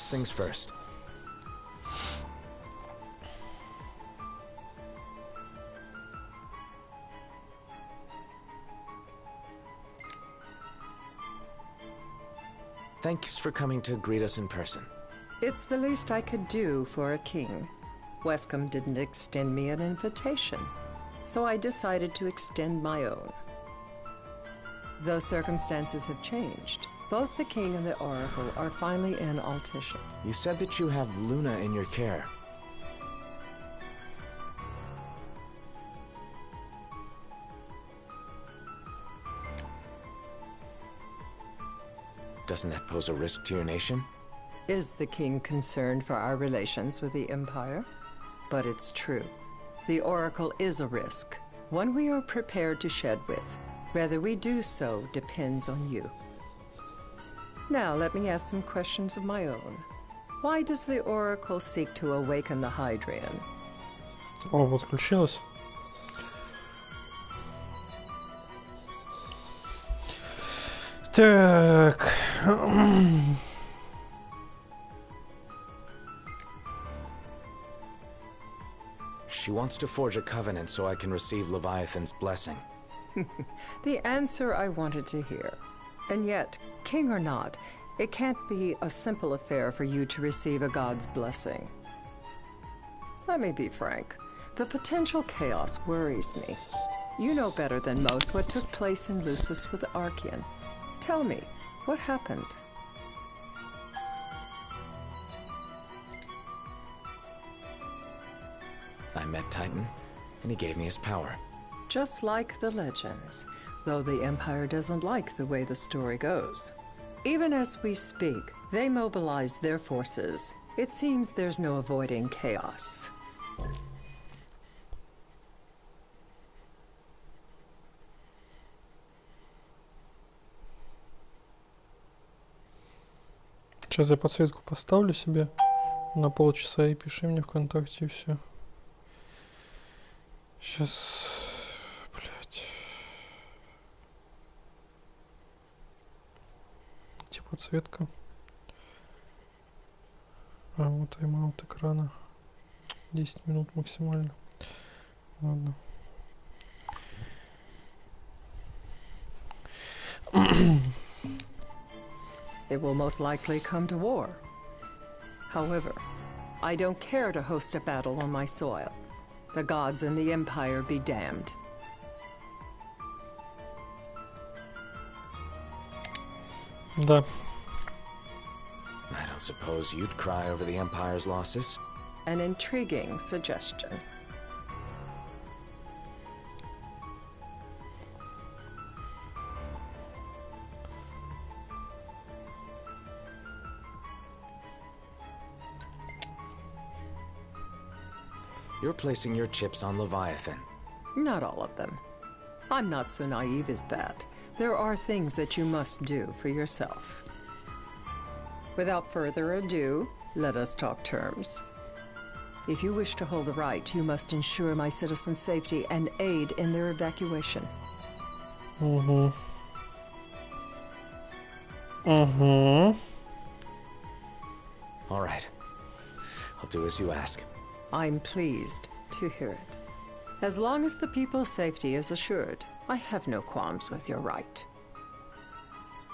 Things first. Thanks for coming to greet us in person. It's the least I could do for a king. Wescombe didn't extend me an invitation, so I decided to extend my own. Though circumstances have changed, both the king and the oracle are finally in Altisha. You said that you have Luna in your care. Doesn't that pose a risk to your nation? Is the king concerned for our relations with the Empire? But it's true. The oracle is a risk, one we are prepared to shed with. Whether we do so depends on you. Now let me ask some questions of my own. Why does the oracle seek to awaken the Hydrian? О, вот включилось. Так. She wants to forge a covenant so I can receive Leviathan's blessing. The answer I wanted to hear. And yet, king or not, it can't be a simple affair for you to receive a god's blessing. Let me be frank. The potential chaos worries me. You know better than most what took place in Lucis with Archean. Tell me, what happened? I met Titan, and he gave me his power. Just like the legends, though the Empire doesn't like the way the story goes. Even as we speak, they mobilize their forces. It seems there's no avoiding chaos. Сейчас я подсветку поставлю себе на полчаса и пиши мне ВКонтакте и все. Сейчас, блять. Где подсветка? А, вот тайм-аут экрана. 10 минут максимально. Ладно. It will most likely come to war. However, I don't care to host a battle on my soil. The gods and the Empire be damned. Да. I don't suppose you'd cry over the Empire's losses? An intriguing suggestion. You're placing your chips on Leviathan. Not all of them. I'm not so naive as that. There are things that you must do for yourself. Without further ado, let us talk terms. If you wish to hold the right, you must ensure my citizens' safety and aid in their evacuation. Угу. Угу. All right. I'll do as you ask. I'm pleased to hear it. As long as the people's safety is assured, I have no qualms with your right.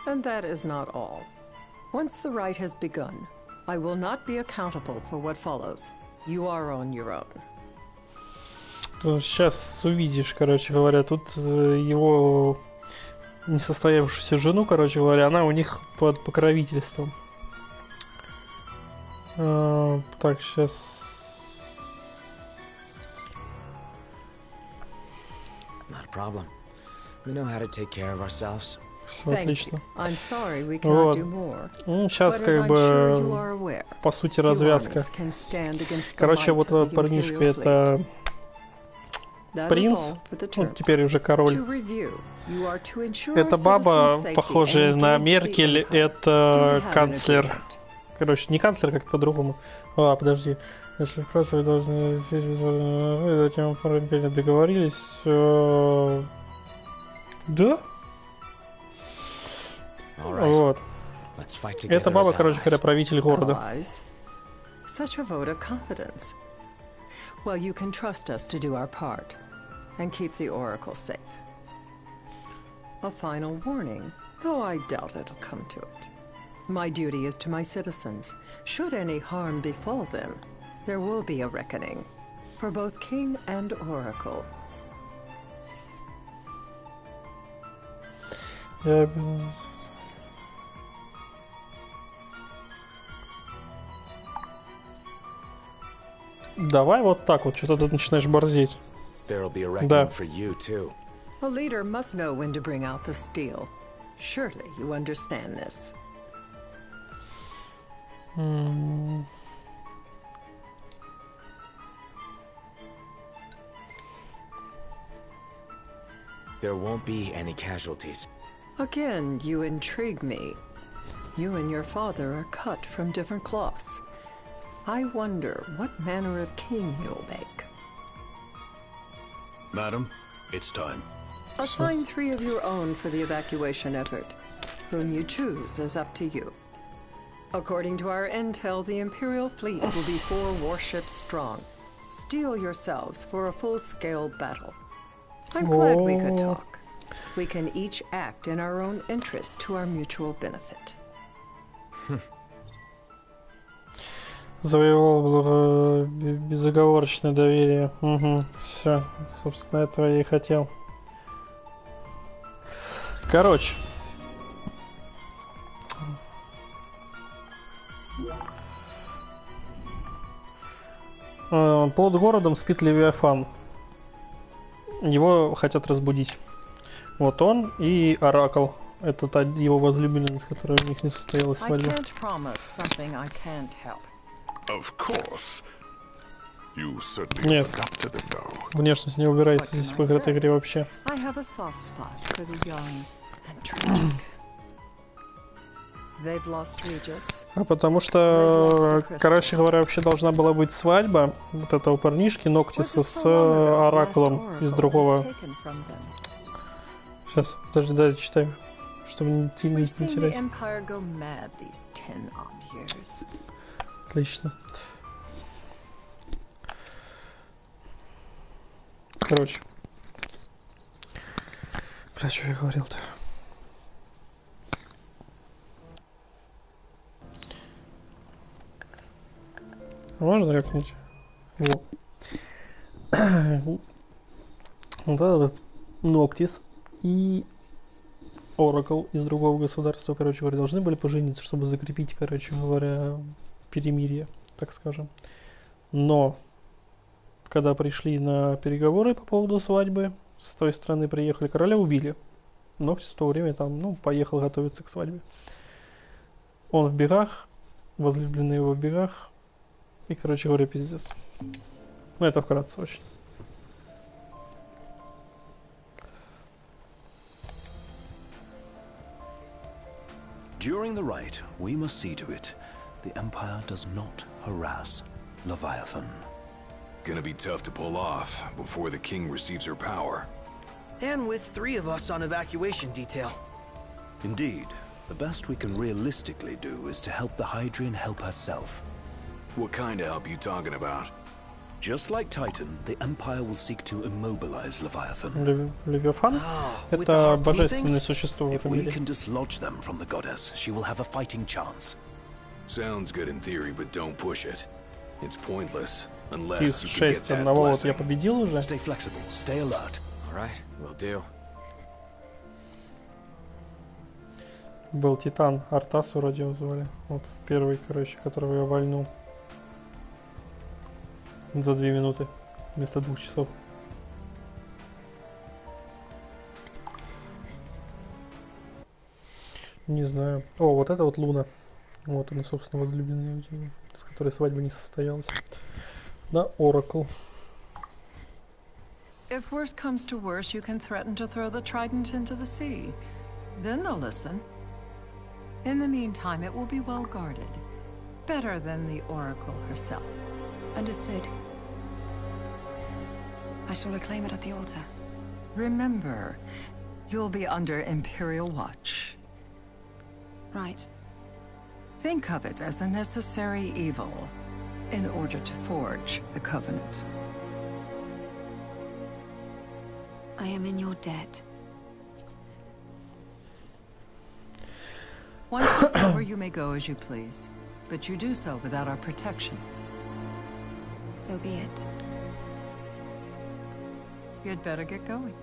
And that is not all. Once the rite has begun, I will not be accountable for what follows. You are on your own. Сейчас увидишь, короче говоря, тут его несостоявшуюся жену, короче говоря, она у них под покровительством. Так, сейчас. Not a problem. We know how to take care of ourselves. Все отлично. I'm sorry we cannot do more. Ну, сейчас как бы по сути развязка. Короче, вот этот парнишка это принц, ну, теперь уже король. Эта баба, похожая на Меркель, это канцлер. Короче, не канцлер, как по-другому. А, подожди. Если вкратце, вы должны затем договорились. Да? Вот. Let's fight Это together баба, as короче говоря, allies. правитель города. Allies? Such a vote of confidence. Well, you can trust us to do our part and keep the Oracle safe. A final warning, though I doubt it'll come to it. My duty is to my citizens. Should any harm befall them, there will be a reckoning for both King and Oracle. Давай вот так вот, что-то ты начинаешь борзеть. There'll be a reckoning for you too. A leader must know when to bring out the steel. Surely you understand this. There won't be any casualties. Again, you intrigue me. You and your father are cut from different cloths. I wonder what manner of king you'll make. Madam, it's time. Assign 3 of your own for the evacuation effort. Whom you choose is up to you. According to our intel, the Imperial fleet will be 4 warships strong. Steel yourselves for a full-scale battle. I'm glad we could talk. We can each act in our own interest to our mutual benefit. Завоевал безоговорочное доверие. Угу. Все, собственно, этого я и хотел. Короче. Под городом спит Левиафан. Его хотят разбудить. Вот он и Оракл. Это та его возлюбленность, которая у них не состоялась свадьба. Нет, внешность не убирается здесь в этой игре вообще. А потому что, короче говоря, вообще должна была быть свадьба вот этого парнишки Ноктиса с Ораклом из другого. Сейчас, подожди, дай читаю, чтобы не терять. Отлично. Короче. Бля, что я говорил-то? Можно как-нибудь? Вот. Вот этот Ноктис и Оракл из другого государства, короче говоря, должны были пожениться, чтобы закрепить, короче говоря, перемирие, так скажем. Но когда пришли на переговоры по поводу свадьбы, с той стороны приехали, короля убили. Ноктис в то время там, ну, поехал готовиться к свадьбе. Он в бегах, возлюбленный его в бегах. И, короче говоря, пиздец. Ну, это вкратце очень. During the rite, we must see to it the Empire does not harass Leviathan. Gonna be tough to pull off before the king receives her power. And with 3 of us on evacuation detail. Indeed, the best we can realistically do is to help the Hydrian help herself. What kind of help you talking about? Just like Titan, the Empire will seek to immobilize Leviathan. Левиафан? Это божественное существо в If этом we мире. can dislodge them from the goddess, she will have a fighting chance. Sounds good in theory, but don't push it. It's pointless unless you can get 6 that одного вот я blessing. победил уже. Stay flexible, stay alert. All right, will do. Был Титан, Артас вроде его звали. Вот первый, короче, которого я вальнул. За 2 минуты вместо 2 часов. Не знаю. О, вот это вот Луна. Вот она, собственно, возлюбленная, с которой свадьба не состоялась. Да, Оракл. If worse comes to worse, you can threaten to throw the trident into the sea. Then they'll listen. In the meantime, it will be well guarded. Better than the Oracle herself. Understood. I shall reclaim it at the altar. Remember, you'll be under Imperial watch. Right. Think of it as a necessary evil in order to forge the Covenant. I am in your debt. Once it's over, you may go as you please, but you do so without our protection. So be it. You'd better get going.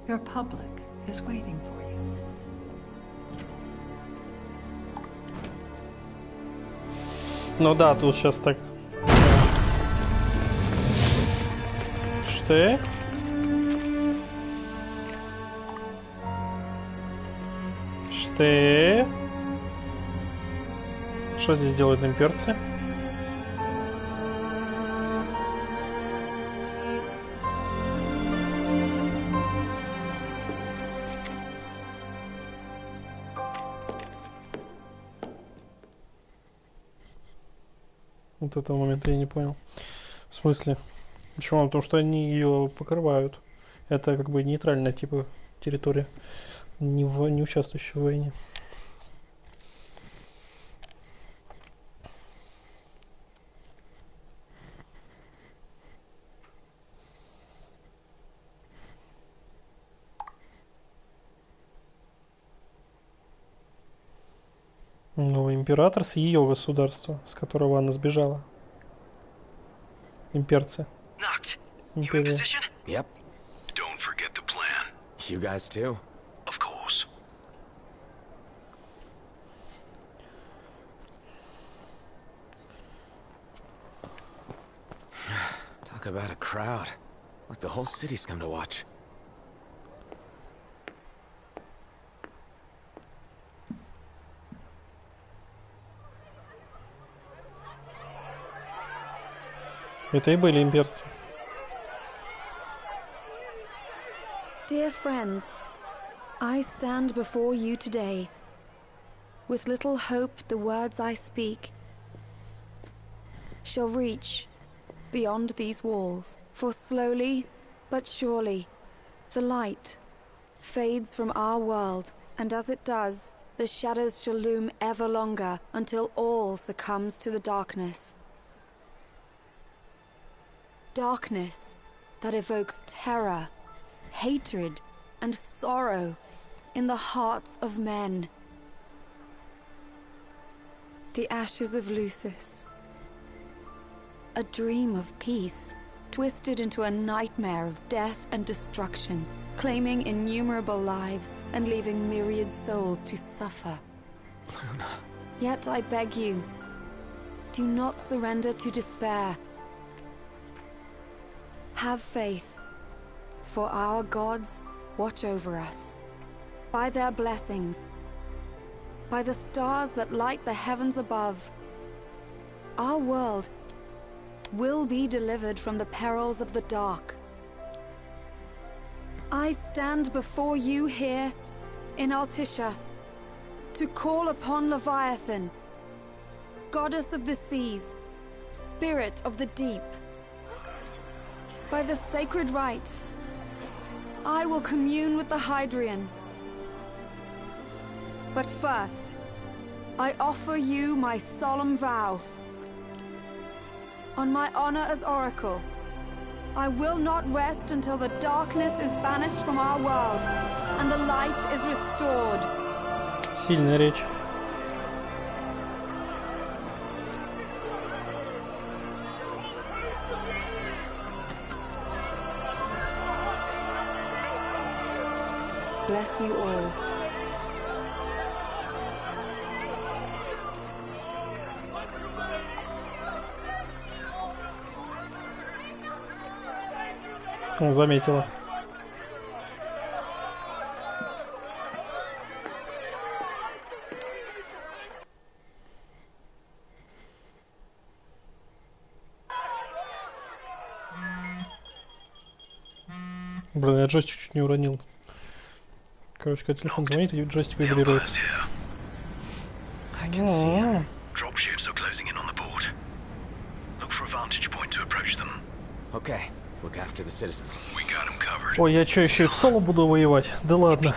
Your public is waiting for you. Ну да, тут сейчас так. Что? Что? Что здесь делают имперцы? Вот этого момента я не понял. В смысле? Почему? Потому что они ее покрывают. Это как бы нейтральная типа территория, не участвующая в войне. Ну, император с ее государства, с которого она сбежала. Имперцы. Империя. Yep. Don't forget the plan. You guys too? Of course. Talk about a crowd. Like the whole city's come to watch. Это и были имперцы. Dear friends, I stand before you today, with little hope the words I speak shall reach beyond these walls. For slowly but surely, the light fades from our world, and as it does, the shadows shall loom ever longer until all succumbs to the darkness. Darkness that evokes terror, hatred, and sorrow in the hearts of men. The ashes of Lucis. A dream of peace, twisted into a nightmare of death and destruction, claiming innumerable lives and leaving myriad souls to suffer. Luna. Yet I beg you, do not surrender to despair. Have faith, for our gods watch over us. By their blessings, by the stars that light the heavens above, our world will be delivered from the perils of the dark. I stand before you here in Altisha to call upon Leviathan, goddess of the seas, spirit of the deep. By the sacred rite, I will commune with the Hydrian. But first, I offer you my solemn vow. On my honor as Oracle, I will not rest until the darkness is banished from our world and the light is restored. Сильная речь. Bless you all. Заметила. Блин, я джойстик чуть не уронил. Короче, когда телефон звонит, и джойстик вибрирует. Dropships are closing in on the port. Look for a vantage point to approach them. Okay, look after the citizens. We got them covered. Ой, я чё, еще и в соло буду воевать? Да ладно.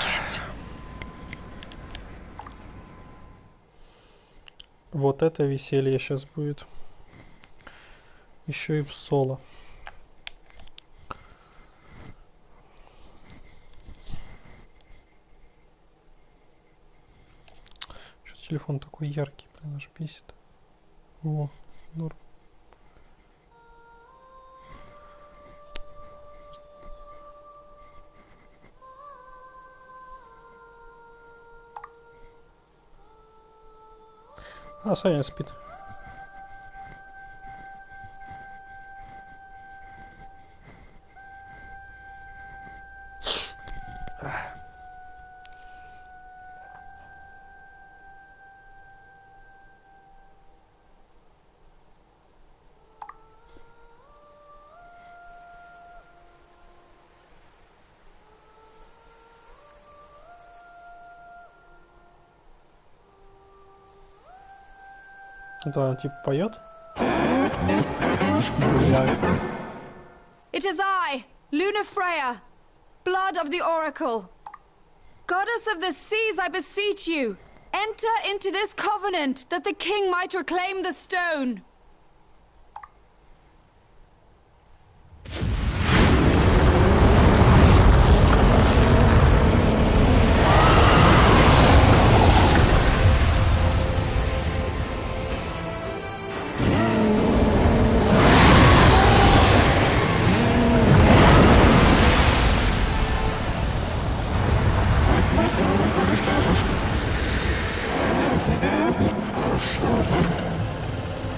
Вот это веселье сейчас будет. Еще и в соло. Что телефон такой яркий, блин, аж бесит. О, норм. А, Саня спит. Это она типа поет? It is I, Luna Freya, blood of the oracle. Goddess of the seas, I beseech you, enter into this covenant that the king might reclaim the stone.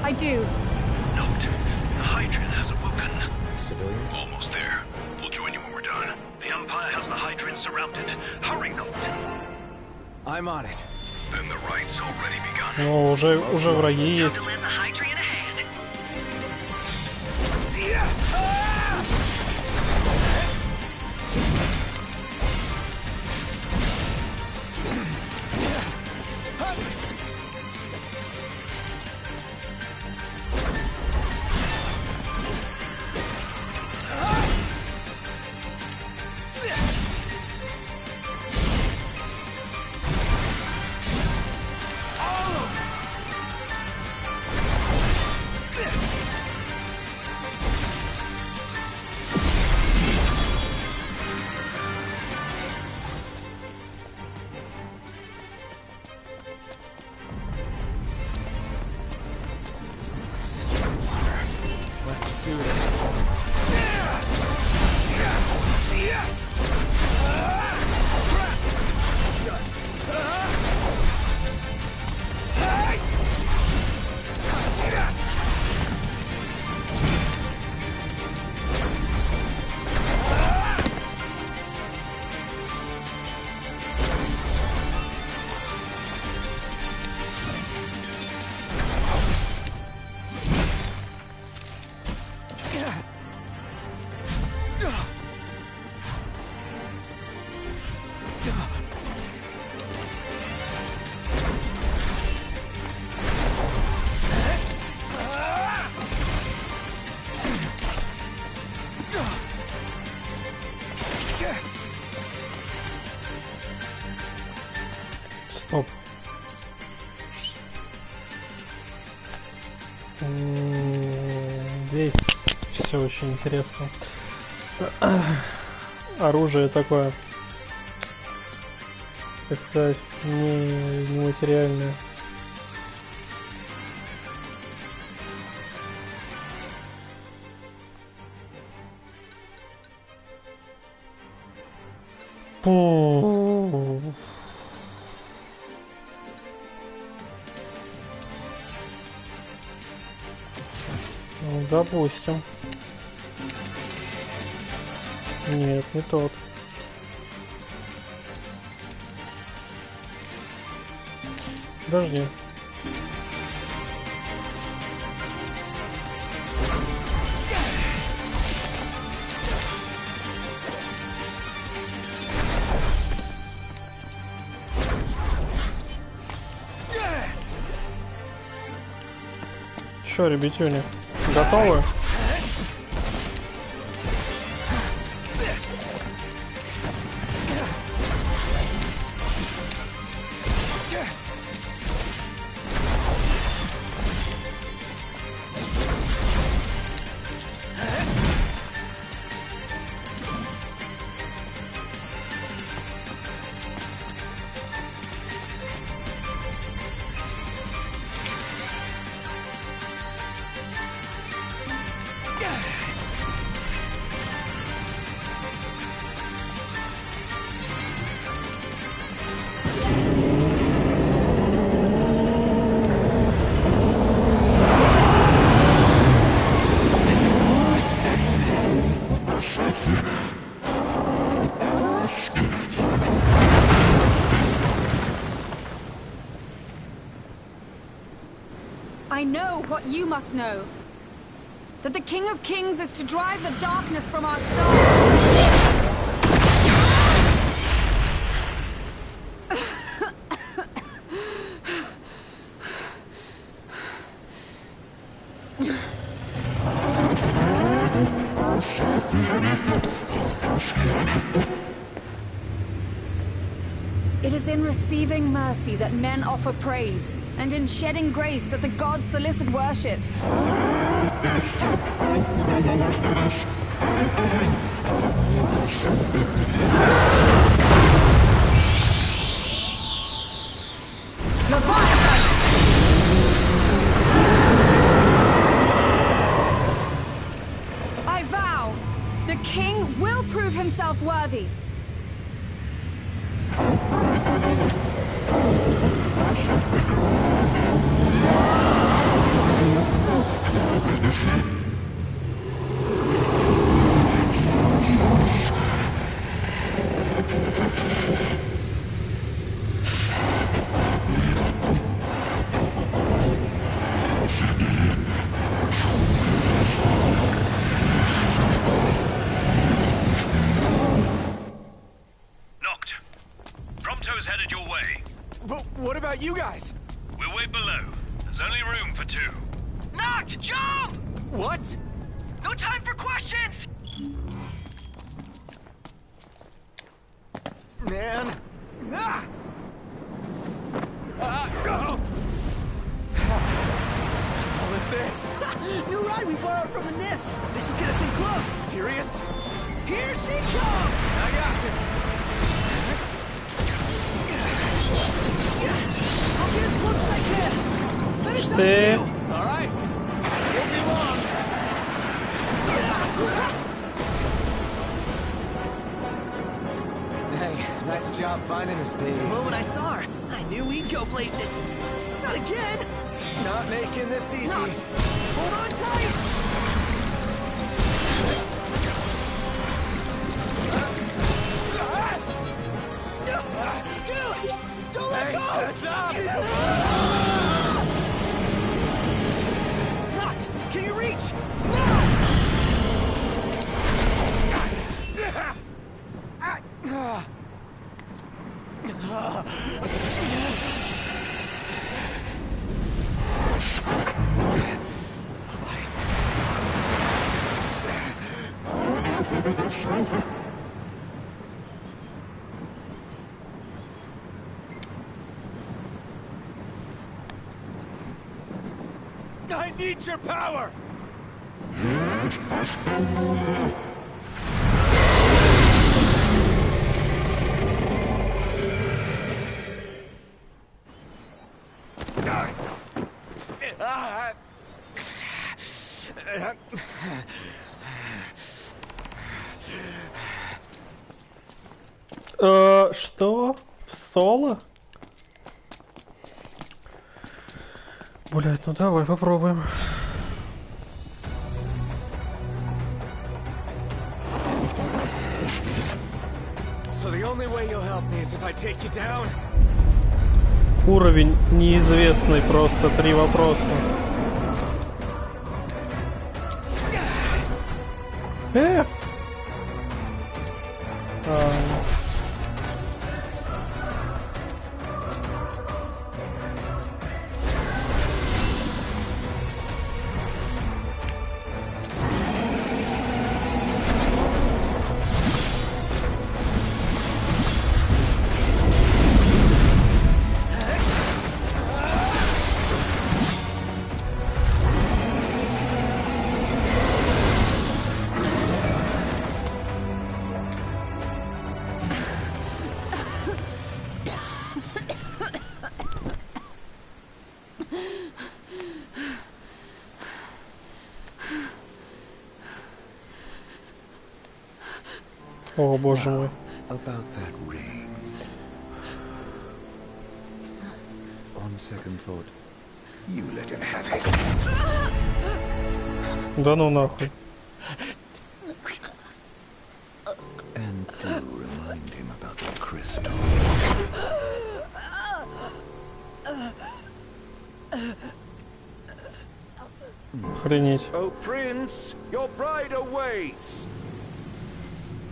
I do. Note, the Hydran has awoken. Civilians? Almost there. We'll join you when we're done. The Empire has the Hydran surrounded. Hurry, Note. I'm on it. Then the right's already begun. Ну, уже враги есть. Стоп. Здесь все очень интересно. Оружие такое, так сказать, нематериальное. Допустим. Нет, не тот. Подожди. Что, ребятюни, готовы? I know what you must know. That the King of Kings is to drive the darkness from our star. It is in receiving mercy that men offer praise, and in shedding grace that the gods solicit worship. I vow, the king will prove himself worthy. What about you guys? We'll wait below. There's only room for two. Noct, jump! What? No time for questions! Man. Ah! Go! What is this? New ride we borrowed from the Nifs. This will get us in close. Serious? Here she comes! I got this. I'll get as close as I can. Then it's up to Stay. you. All right. Won't be long. Hey, nice job finding us, baby. The moment I saw her, I knew we'd go places. Not again! Not making this easy. Not. Hold on tight! Dude! Don't let go! Heads up! Not! Can you reach? I need your power! Что? В соло? Блять, ну давай попробуем. So the only way you'll help me is if I take you down? Уровень неизвестный, просто 3 вопроса. О, боже мой. About that ring. On second thought, you let him have it. Да ну нахуй. And do remind him about the crystal. Охренеть. Oh, Prince, your bride awaits.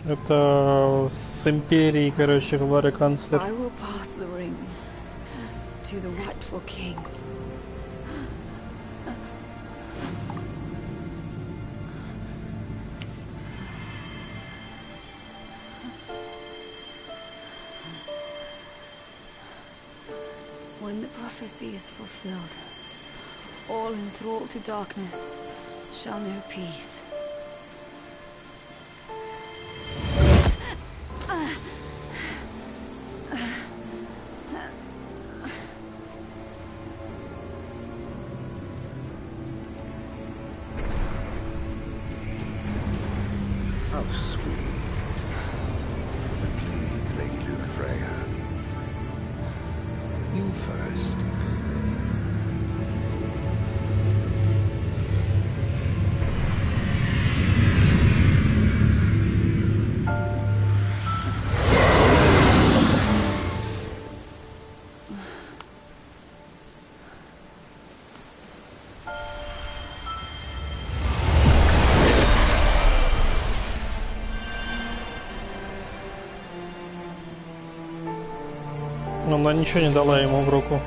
Это с империей, короче говоря, канцлер. I will pass the ring to the rightful king. When the prophecy is fulfilled, all enthralled to darkness shall know peace. How sweet. But please, Lady Lunafreya, you first. Она ничего не дала ему в руку.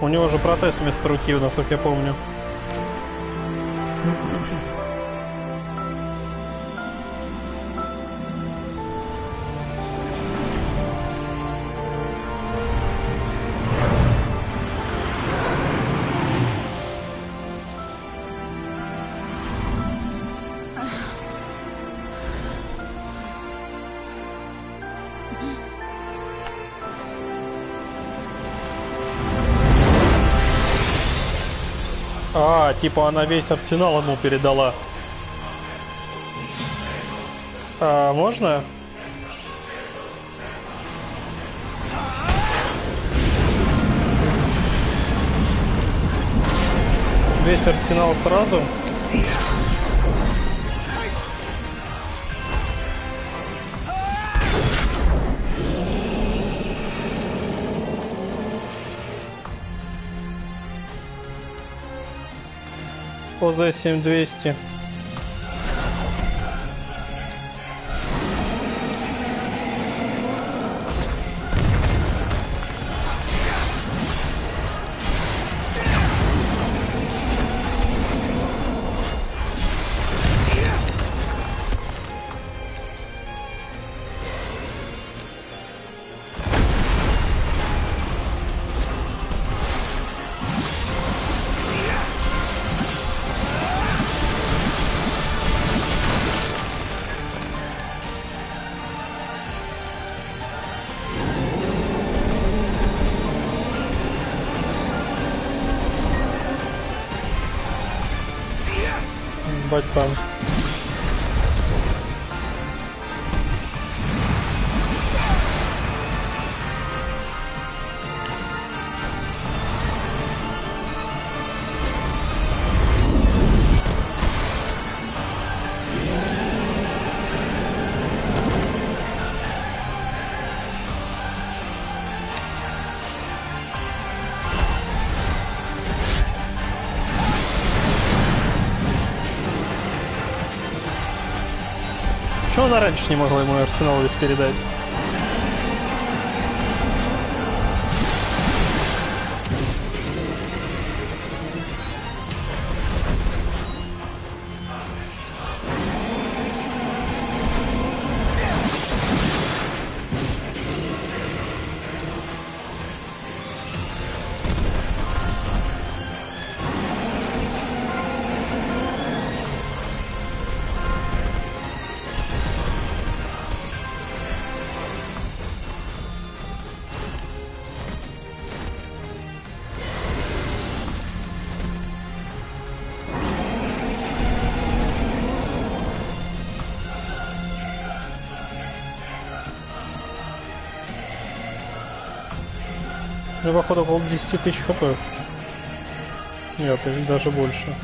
У него же протез вместо руки, насколько я помню. А, типа она весь арсенал ему передала. А, можно? Весь арсенал сразу? ОЗ 7200. Там. Чего она раньше не могла ему арсенал весь передать? Ну, походу, около 10 тысяч хп. Нет, даже больше.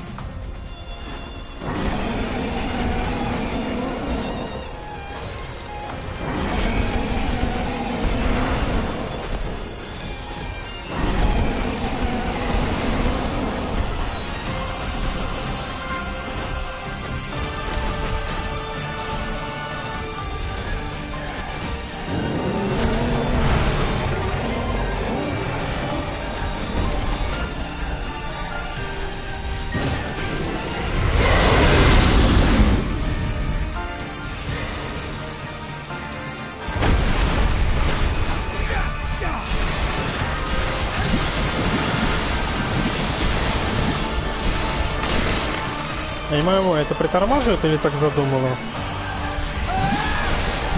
Я не могу, это притормаживает или так задумало?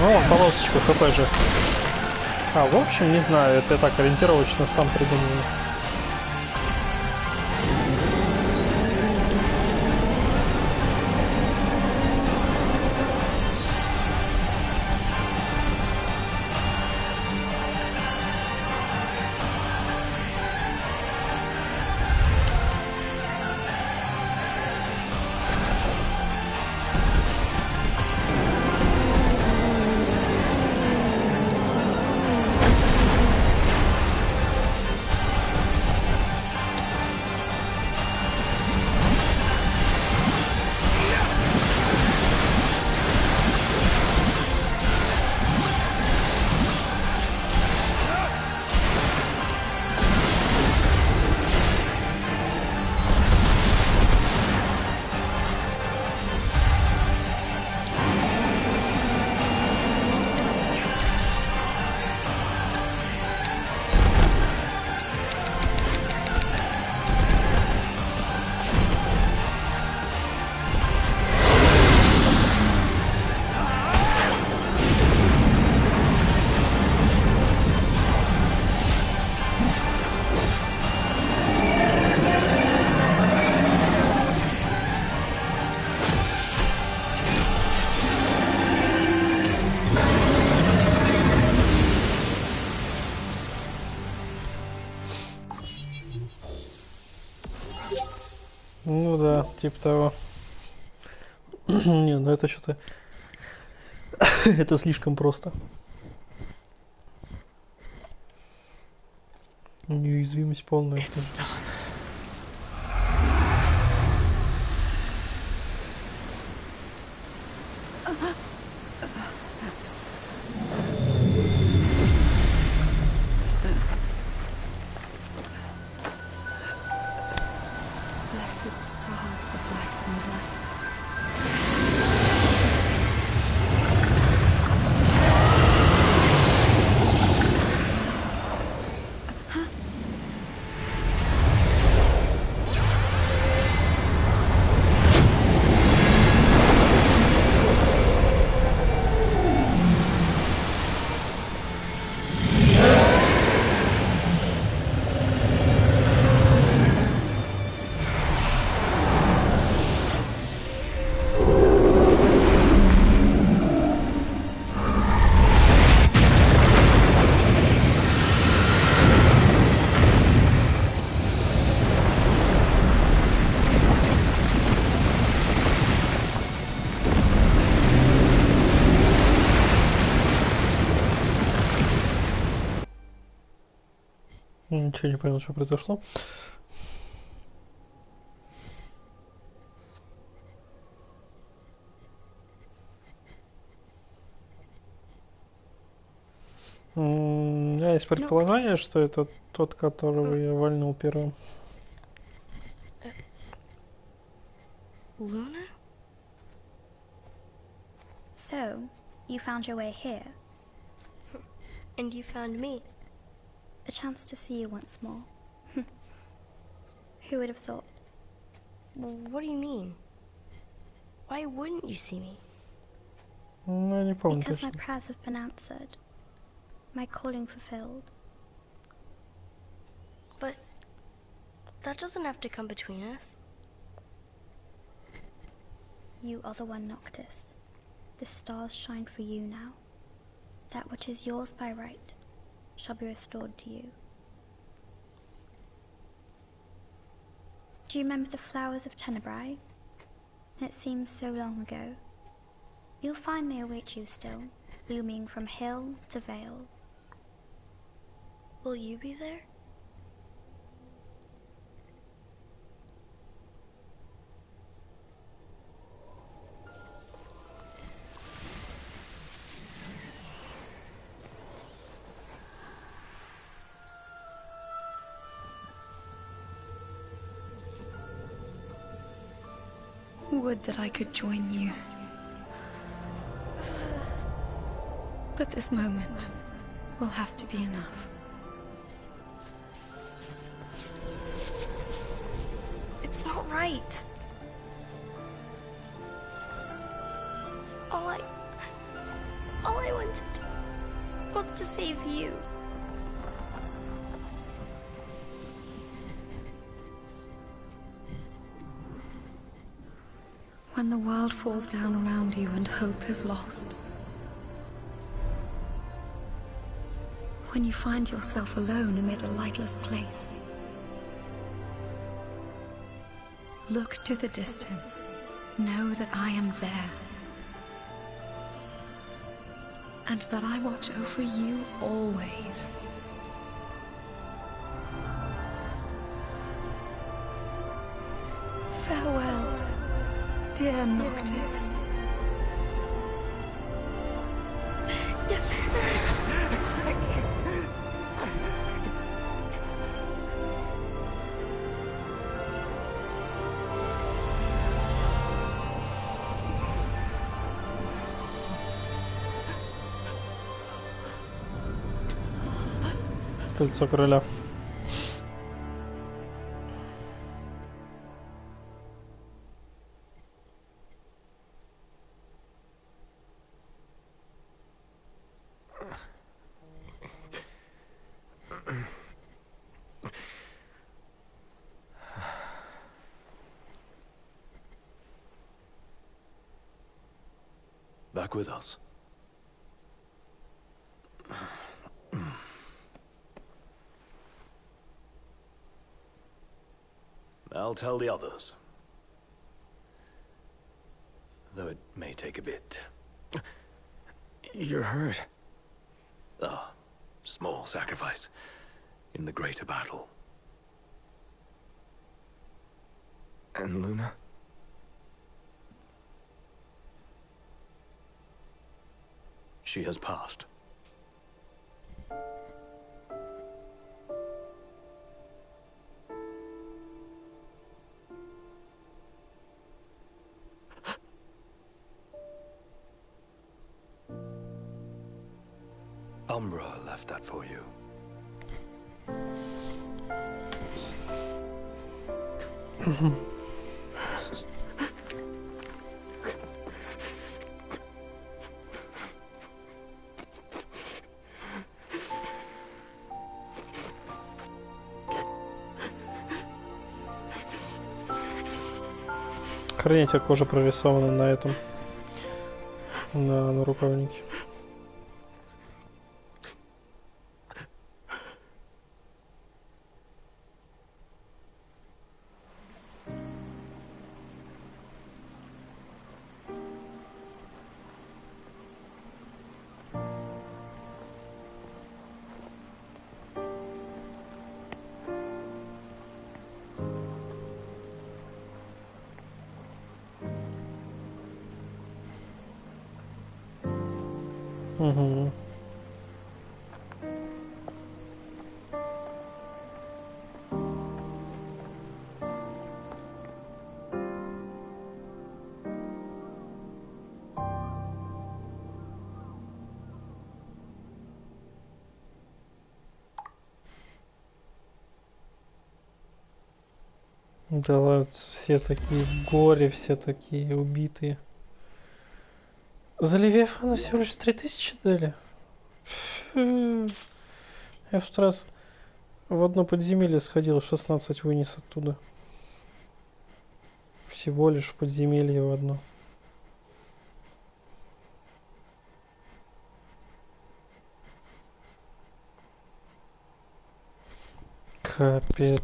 Ну, полосочка ХП же. А, в общем, не знаю, это я так ориентировочно сам придумал. Ну да, типа того. Не, ну это что-то... это слишком просто. Неуязвимость полная. Ничего не понял, что произошло. У меня есть предположение, что это тот, которого я вальнул первым. Luna? So, you found your way here. And you found me. A chance to see you once more. Who would have thought? What do you mean? Why wouldn't you see me? Because my prayers have been answered. My calling fulfilled. But that doesn't have to come between us. You are the one, Noctis. The stars shine for you now. That which is yours by right shall be restored to you. Do you remember the flowers of Tenebrae? It seems so long ago. You'll find they await you still, blooming from hill to vale. Will you be there? Would that I could join you. But this moment will have to be enough. It's not right. for you. When the world falls down around you and hope is lost. When you find yourself alone amid a lightless place. Look to the distance. Know that I am there. And that I watch over you always. Farewell, dear Noctis. Кольцо короля. Back with us. I'll tell the others. Though it may take a bit. You're hurt. Ah, small sacrifice in the greater battle. And Luna? She has passed. Umbra left that for you. Охренеть, как кожа прорисована на этом, на рукавнике. Угу. Да ладно, все такие в горе, все такие убитые. За Левиафана всего лишь 3000 дали. Я в раз в одно подземелье сходил, 16 вынес оттуда. Всего лишь в подземелье в одно. Капец.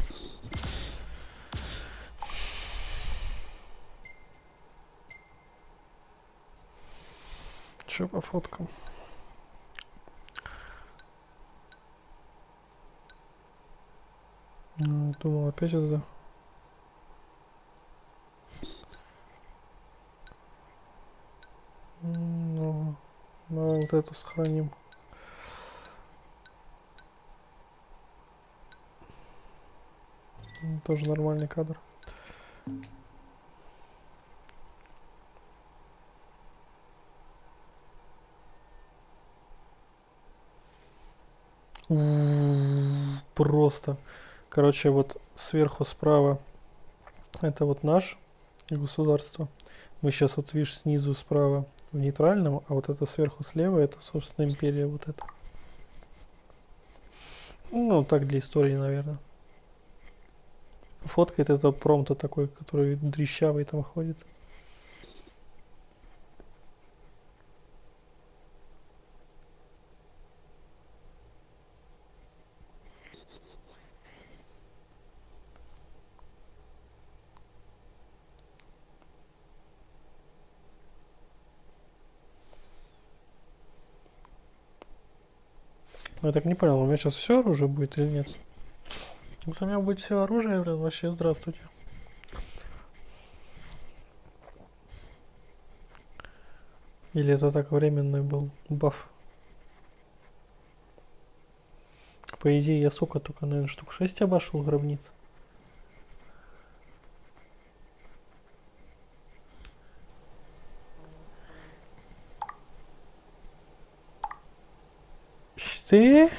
Чё по фоткам? Ну, думал, опять это. Ну, вот эту сохраним. Тоже нормальный кадр. Просто. Короче, вот сверху справа это вот наш государство. Мы сейчас вот видишь снизу справа в нейтральном, а вот это сверху слева это, собственно, империя вот эта. Ну, так для истории, наверное. Фоткает это промто такой, который дрищавый там ходит. Я так не понял, у меня сейчас все оружие будет или нет? Если у меня будет все оружие, блин, вообще здравствуйте. Или это так временный был баф? По идее, я, сука, только, наверное, штук 6 обошел гробниц. Ты?